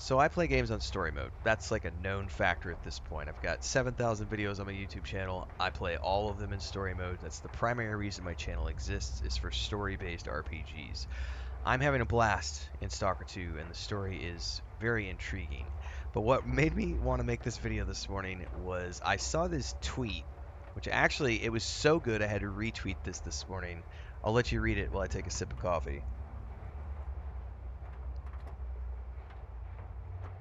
So I play games on story mode. That's like a known factor at this point. I've got 7,000 videos on my YouTube channel. I play all of them in story mode. That's the primary reason my channel exists, is for story-based RPGs. I'm having a blast in Stalker 2, and the story is very intriguing. But what made me want to make this video this morning was I saw this tweet, which actually, it was so good I had to retweet this morning. I'll let you read it while I take a sip of coffee.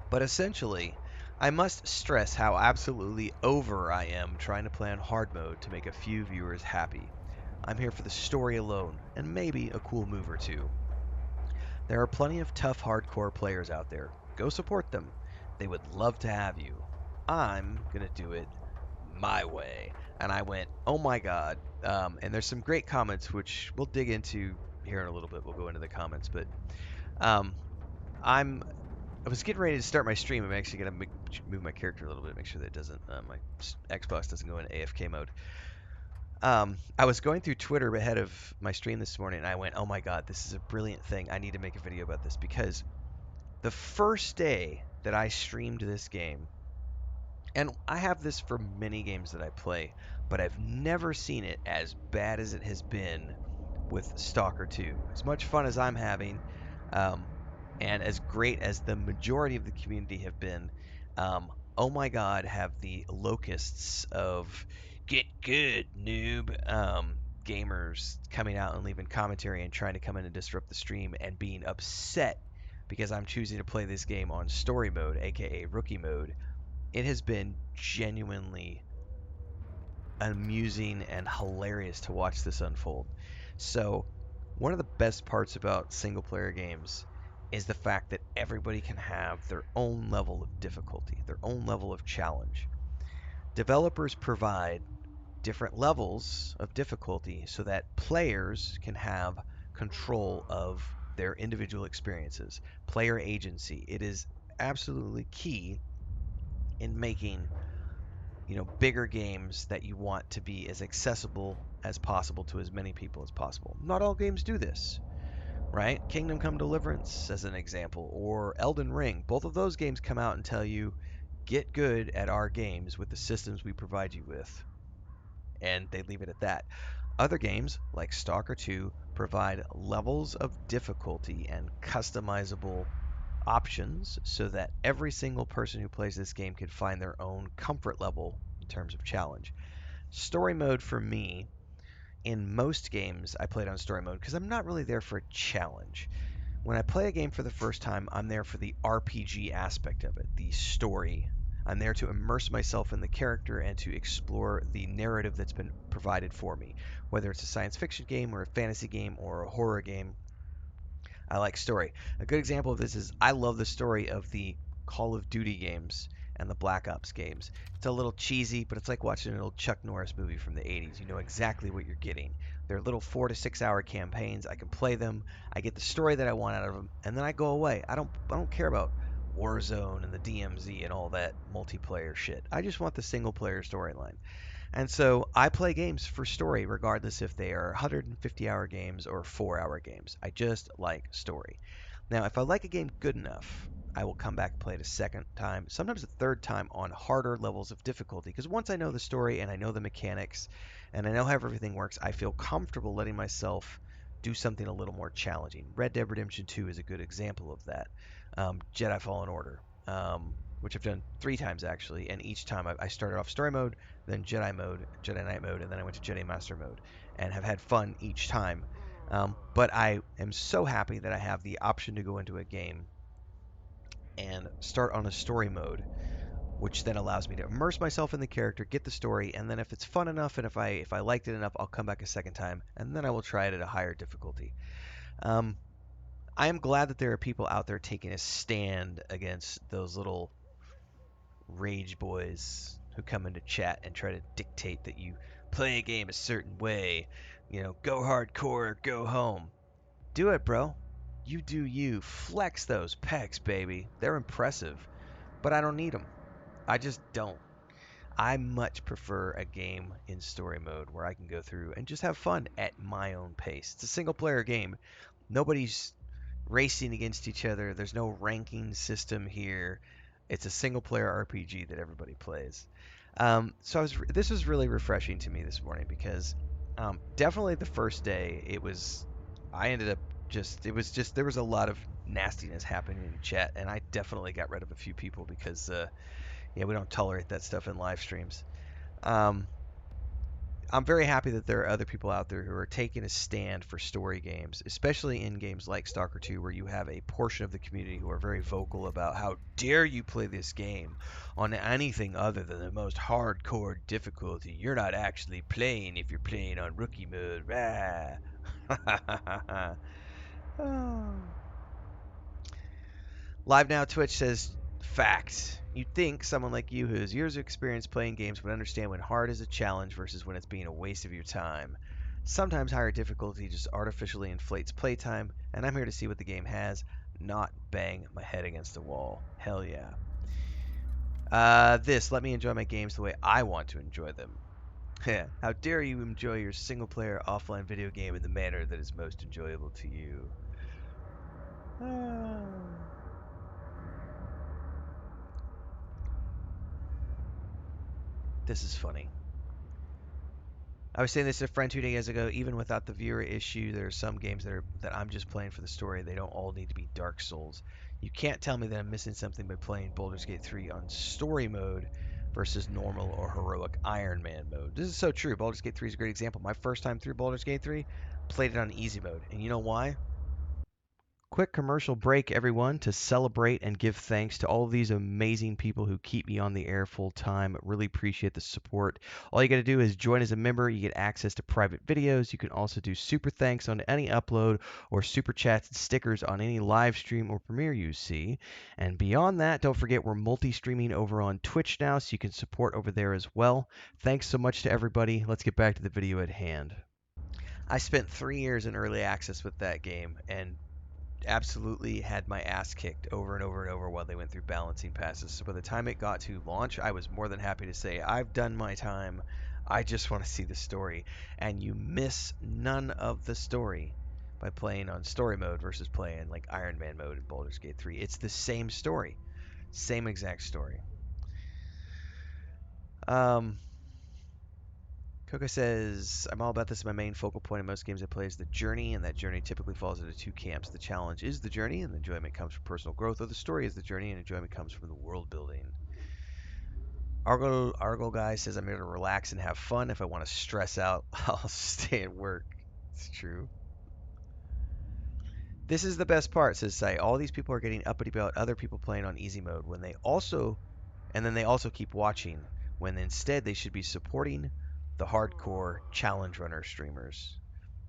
But essentially, I must stress how absolutely over I am trying to play on hard mode to make a few viewers happy. I'm here for the story alone, and maybe a cool move or two. There are plenty of tough hardcore players out there. Go support them. They would love to have you. I'm gonna do it my way. And I went, oh my god. And there's some great comments which we'll dig into here in a little bit. We'll go into the comments, but um, I'm I was getting ready to start my stream. I'm actually gonna move my character a little bit, make sure that it doesn't my Xbox doesn't go into AFK mode. I was going through Twitter ahead of my stream this morning, and I went, "Oh my God, this is a brilliant thing! I need to make a video about this," because the first day that I streamed this game, and I have this for many games that I play, but I've never seen it as bad as it has been with Stalker 2. As much fun as I'm having, um, and as great as the majority of the community have been, oh my god, have the locusts of "get good, noob" gamers coming out and leaving commentary and trying to come in and disrupt the stream and being upset because I'm choosing to play this game on story mode, aka rookie mode. It has been genuinely amusing and hilarious to watch this unfold. So, one of the best parts about single player games is the fact that everybody can have their own level of difficulty, their own level of challenge. Developers provide different levels of difficulty so that players can have control of their individual experiences, player agency. It is absolutely key in making bigger games that you want to be as accessible as possible to as many people as possible. Not all games do this, right? Kingdom Come Deliverance, as an example, or Elden Ring. Both of those games come out and tell you, get good at our games with the systems we provide you with. And they leave it at that. Other games, like Stalker 2, provide levels of difficulty and customizable options so that every single person who plays this game can find their own comfort level in terms of challenge. Story mode for me, in most games, I played on story mode because I'm not really there for a challenge. When I play a game for the first time, I'm there for the RPG aspect of it, the story. I'm there to immerse myself in the character and to explore the narrative that's been provided for me. Whether it's a science fiction game or a fantasy game or a horror game, I like story. A good example of this is I love the story of the Call of Duty games and the Black Ops games. It's a little cheesy, but it's like watching an old Chuck Norris movie from the 80s. You know exactly what you're getting. They're little 4 to 6 hour campaigns. I can play them. I get the story that I want out of them, and then I go away. I don't care about Warzone and the DMZ and all that multiplayer shit. I just want the single player storyline. And so I play games for story, regardless if they are 150-hour games or 4-hour games. I just like story. Now, if I like a game good enough, I will come back and play it a second time, sometimes a third time on harder levels of difficulty. Because once I know the story and I know the mechanics and I know how everything works, I feel comfortable letting myself do something a little more challenging. Red Dead Redemption 2 is a good example of that. Jedi Fallen Order, which I've done 3 times actually, and each time I started off story mode, then Jedi mode, Jedi Knight mode, and then I went to Jedi Master mode, and have had fun each time. But I am so happy that I have the option to go into a game and start on a story mode, which then allows me to immerse myself in the character, get the story, and then if it's fun enough and if I liked it enough, I'll come back a second time, and then I will try it at a higher difficulty. Um, I am glad that there are people out there taking a stand against those little rage boys who come into chat and try to dictate that you play a game a certain way. Go hardcore, go home. Do it, bro. You do you. Flex those pecs, baby. They're impressive, but I don't need them. I just don't. I much prefer a game in story mode where I can go through and just have fun at my own pace. It's a single player game. Nobody's racing against each other. There's no ranking system here. It's a single player RPG that everybody plays. This was really refreshing to me this morning because definitely the first day I ended up just there was a lot of nastiness happening in chat, and I definitely got rid of a few people because yeah, we don't tolerate that stuff in live streams. Um, I'm very happy that there are other people out there who are taking a stand for story games, especially in games like Stalker 2, where you have a portion of the community who are very vocal about how dare you play this game on anything other than the most hardcore difficulty. You're not actually playing if you're playing on rookie mode. Rah. Oh. Live Now Twitch says, fact. You'd think someone like you who has years of experience playing games would understand when hard is a challenge versus when it's being a waste of your time. Sometimes higher difficulty just artificially inflates playtime, and I'm here to see what the game has, not bang my head against a wall. Hell yeah. Let me enjoy my games the way I want to enjoy them. How dare you enjoy your single player offline video game in the manner that is most enjoyable to you? Ah. This is funny. I was saying this to a friend 2 days ago. Even without the viewer issue, there are some games that I'm just playing for the story. They don't all need to be Dark Souls. You can't tell me that I'm missing something by playing Baldur's Gate 3 on story mode versus normal or heroic Iron Man mode. This is so true. Baldur's Gate 3 is a great example. My first time through Baldur's Gate 3, played it on easy mode, and you know why? Quick commercial break, everyone, to celebrate and give thanks to all of these amazing people who keep me on the air full time. Really appreciate the support. All you got to do is join as a member. You get access to private videos. You can also do super thanks on any upload or super chats and stickers on any live stream or premiere you see. And beyond that, don't forget we're multi streaming over on Twitch now, so you can support over there as well. Thanks so much to everybody. Let's get back to the video at hand. I spent 3 years in early access with that game, and absolutely had my ass kicked over and over and over while they went through balancing passes. So by the time it got to launch, I was more than happy to say, I've done my time. I just want to see the story. And you miss none of the story by playing on story mode versus playing like Iron Man mode in Baldur's Gate 3. It's the same story, same exact story. Um, Coco says, I'm all about this. My main focal point in most games I play is the journey, and that journey typically falls into two camps. The challenge is the journey, and the enjoyment comes from personal growth, or the story is the journey, and enjoyment comes from the world building. Argo guy says, I'm here to relax and have fun. If I want to stress out, I'll stay at work. It's true. This is the best part, says Sai. All these people are getting uppity about other people playing on easy mode and then they also keep watching, when instead they should be supporting the hardcore challenge runner streamers.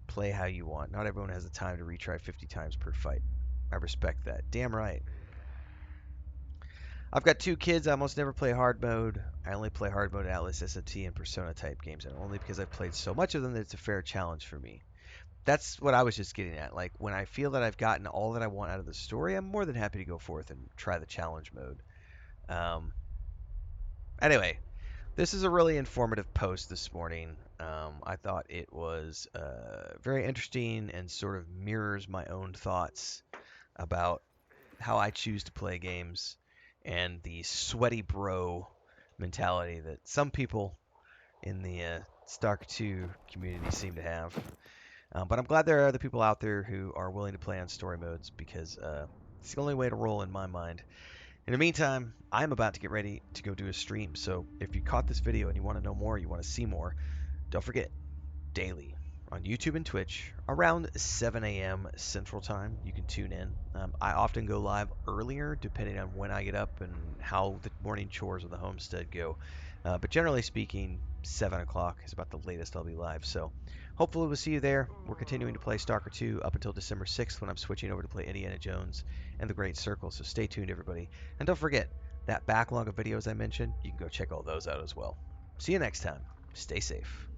Play how you want. Not everyone has the time to retry 50 times per fight. I respect that. Damn right. I've got two kids. I almost never play hard mode. I only play hard mode Atlas, SMT, and Persona type games, and only because I've played so much of them that it's a fair challenge for me. That's what I was just getting at. Like, when I feel that I've gotten all that I want out of the story, I'm more than happy to go forth and try the challenge mode. Um, anyway, this is a really informative post this morning. I thought it was very interesting and sort of mirrors my own thoughts about how I choose to play games and the sweaty bro mentality that some people in the Stark 2 community seem to have. But I'm glad there are other people out there who are willing to play on story modes because it's the only way to roll in my mind. In the meantime, I'm about to get ready to go do a stream. So if you caught this video and you want to know more, you want to see more, don't forget, daily on YouTube and Twitch around 7 a.m. Central Time. You can tune in. I often go live earlier depending on when I get up and how the morning chores of the homestead go. But generally speaking, 7 o'clock is about the latest I'll be live. So hopefully we'll see you there. We're continuing to play Stalker 2 up until December 6th when I'm switching over to play Indiana Jones and the Great Circle. So stay tuned, everybody. And don't forget, that backlog of videos I mentioned, you can go check all those out as well. See you next time. Stay safe.